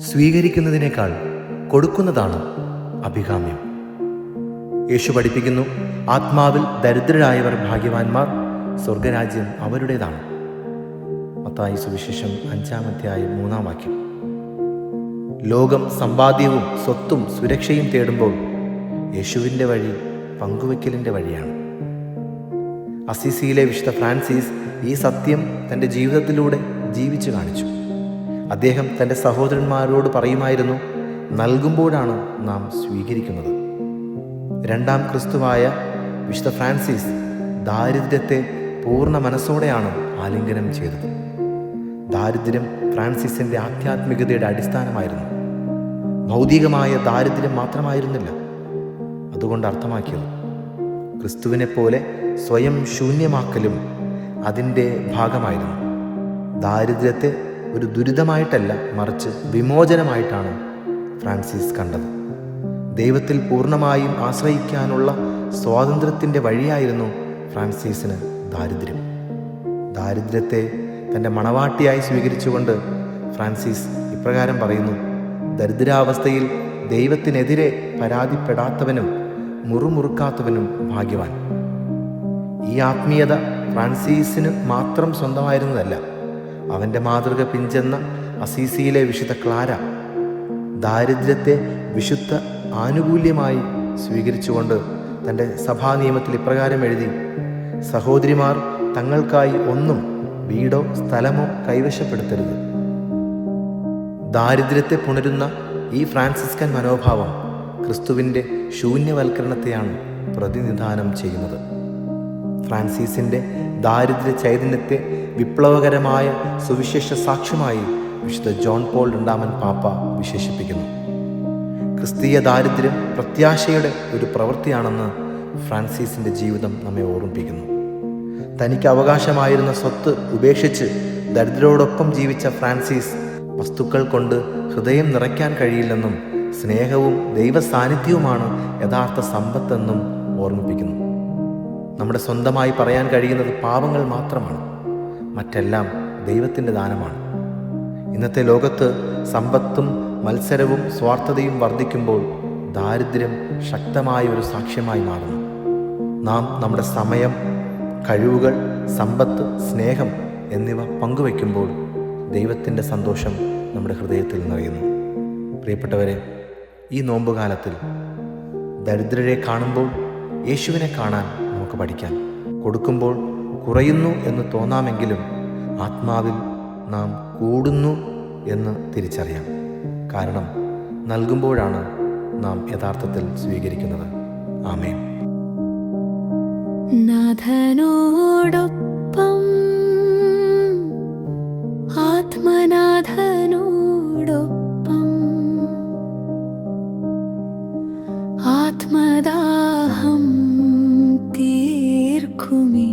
സ്വീകരിക്കുന്നതിനേക്കാൾ കൊടുക്കുന്നതാണ് അഭികാമ്യം. യേശു പഠിപ്പിക്കുന്നു, ആത്മാവിൽ ദരിദ്രരായവർ ഭാഗ്യവാന്മാർ, സ്വർഗരാജ്യം അവരുടേതാണ്. മത്തായി സുവിശേഷം 5-ാം-3 ലോകം സമ്പാദ്യവും സ്വത്തും സുരക്ഷയും തേടുമ്പോൾ യേശുവിൻ്റെ വഴി പങ്കുവയ്ക്കലിൻ്റെ വഴിയാണ്. അസീസിയിലെ വിശുദ്ധ ഫ്രാൻസിസ് ഈ സത്യം തൻ്റെ ജീവിതത്തിലൂടെ ജീവിച്ചു കാണിച്ചു. അദ്ദേഹം തൻ്റെ സഹോദരന്മാരോട് പറയുമായിരുന്നു, നൽകുമ്പോഴാണ് നാം സ്വീകരിക്കുന്നത്. രണ്ടാം ക്രിസ്തുവായ വിശുദ്ധ ഫ്രാൻസിസ് ദാരിദ്ര്യത്തെ പൂർണ്ണ മനസ്സോടെയാണ് ആലിംഗനം ചെയ്തത്. ദാരിദ്ര്യം ഫ്രാൻസിസിൻ്റെ ആധ്യാത്മികതയുടെ അടിസ്ഥാനമായിരുന്നു. ഭൗതികമായ ദാരിദ്ര്യം മാത്രമായിരുന്നില്ല അതുകൊണ്ട് അർത്ഥമാക്കിയത്. ക്രിസ്തുവിനെ പോലെ സ്വയം ശൂന്യമാക്കലും അതിൻ്റെ ഭാഗമായിരുന്നു. ദാരിദ്ര്യത്തെ ഒരു ദുരിതമായിട്ടല്ല, മറിച്ച് വിമോചനമായിട്ടാണ് ഫ്രാൻസിസ് കണ്ടത്. ദൈവത്തിൽ പൂർണ്ണമായും ആശ്രയിക്കാനുള്ള സ്വാതന്ത്ര്യത്തിൻ്റെ വഴിയായിരുന്നു ഫ്രാൻസിസിന് ദാരിദ്ര്യം. ദാരിദ്ര്യത്തെ തൻ്റെ മണവാട്ടിയായി സ്വീകരിച്ചുകൊണ്ട് ഫ്രാൻസിസ് ഇപ്രകാരം പറയുന്നു: ദരിദ്രാവസ്ഥയിൽ ദൈവത്തിനെതിരെ പരാതിപ്പെടാത്തവനും മുറുമുറുക്കാത്തവനും ഭാഗ്യവാൻ. ഈ ആത്മീയത ഫ്രാൻസിസിന് മാത്രം സ്വന്തമായിരുന്നതല്ല. അവൻ്റെ മാതൃക പിഞ്ചെന്ന അസീസിയിലെ വിശുദ്ധ ക്ലാര ദാരിദ്ര്യത്തെ വിശുദ്ധ ആനുകൂല്യമായി സ്വീകരിച്ചുകൊണ്ട് തൻ്റെ സഭാനിയമത്തിൽ ഇപ്രകാരം എഴുതി: സഹോദരിമാർ തങ്ങൾക്കായി ഒന്നും വീടോ സ്ഥലമോ കൈവശപ്പെടുത്തരുത്. ദാരിദ്ര്യത്തെ പുണരുന്ന ഈ ഫ്രാൻസിസ്കൻ മനോഭാവം ക്രിസ്തുവിൻ്റെ ശൂന്യവൽക്കരണത്തെയാണ് പ്രതിനിധാനം ചെയ്യുന്നത്. ഫ്രാൻസിസിൻ്റെ ദാരിദ്ര്യ ചൈതന്യത്തെ വിപ്ലവകരമായ സുവിശേഷ സാക്ഷ്യമായി വിശുദ്ധ ജോൺ പോൾ II പാപ്പ വിശേഷിപ്പിക്കുന്നു. ക്രിസ്തീയ ദാരിദ്ര്യം പ്രത്യാശയുടെ ഒരു പ്രവൃത്തിയാണെന്ന് ഫ്രാൻസിസിൻ്റെ ജീവിതം നമ്മെ ഓർമ്മിപ്പിക്കുന്നു. തനിക്ക് അവകാശമായിരുന്ന സ്വത്ത് ഉപേക്ഷിച്ച് ദരിദ്രരോടൊപ്പം ജീവിച്ച ഫ്രാൻസിസ് വസ്തുക്കൾ കൊണ്ട് ഹൃദയം നിറയ്ക്കാൻ കഴിയില്ലെന്നും സ്നേഹവും ദൈവസാന്നിധ്യവുമാണ് യഥാർത്ഥ സമ്പത്തെന്നും ഓർമ്മിപ്പിക്കുന്നു. നമ്മുടെ സ്വന്തമായി പറയാൻ കഴിയുന്നത് പാപങ്ങൾ മാത്രമാണ്, മറ്റെല്ലാം ദൈവത്തിൻ്റെ ദാനമാണ്. ഇന്നത്തെ ലോകത്ത് സമ്പത്തും മത്സരവും സ്വാർത്ഥതയും വർദ്ധിക്കുമ്പോൾ ദാരിദ്ര്യം ശക്തമായ ഒരു സാക്ഷ്യമായി മാറുന്നു. നാം നമ്മുടെ സമയം, കഴിവുകൾ, സമ്പത്ത്, സ്നേഹം എന്നിവ പങ്കുവയ്ക്കുമ്പോൾ ദൈവത്തിൻ്റെ സന്തോഷം നമ്മുടെ ഹൃദയത്തിൽ നിറയുന്നു. പ്രിയപ്പെട്ടവരെ, ഈ നോമ്പുകാലത്തിൽ ദരിദ്രരെ കാണുമ്പോൾ യേശുവിനെ കാണാൻ നമുക്ക് പഠിക്കാം. കൊടുക്കുമ്പോൾ കുറയുന്നു എന്ന് തോന്നാമെങ്കിലും ആത്മാവിൽ നാം കൂടുന്നു എന്ന് തിരിച്ചറിയാം. കാരണം നൽകുമ്പോഴാണ് നാം യഥാർത്ഥത്തിൽ സ്വീകരിക്കുന്നത്. ആമേൻ. നാഥനോടൊപ്പം ആത്മനാഥനോടൊപ്പം ആത്മദാഹം തീർക്കുമി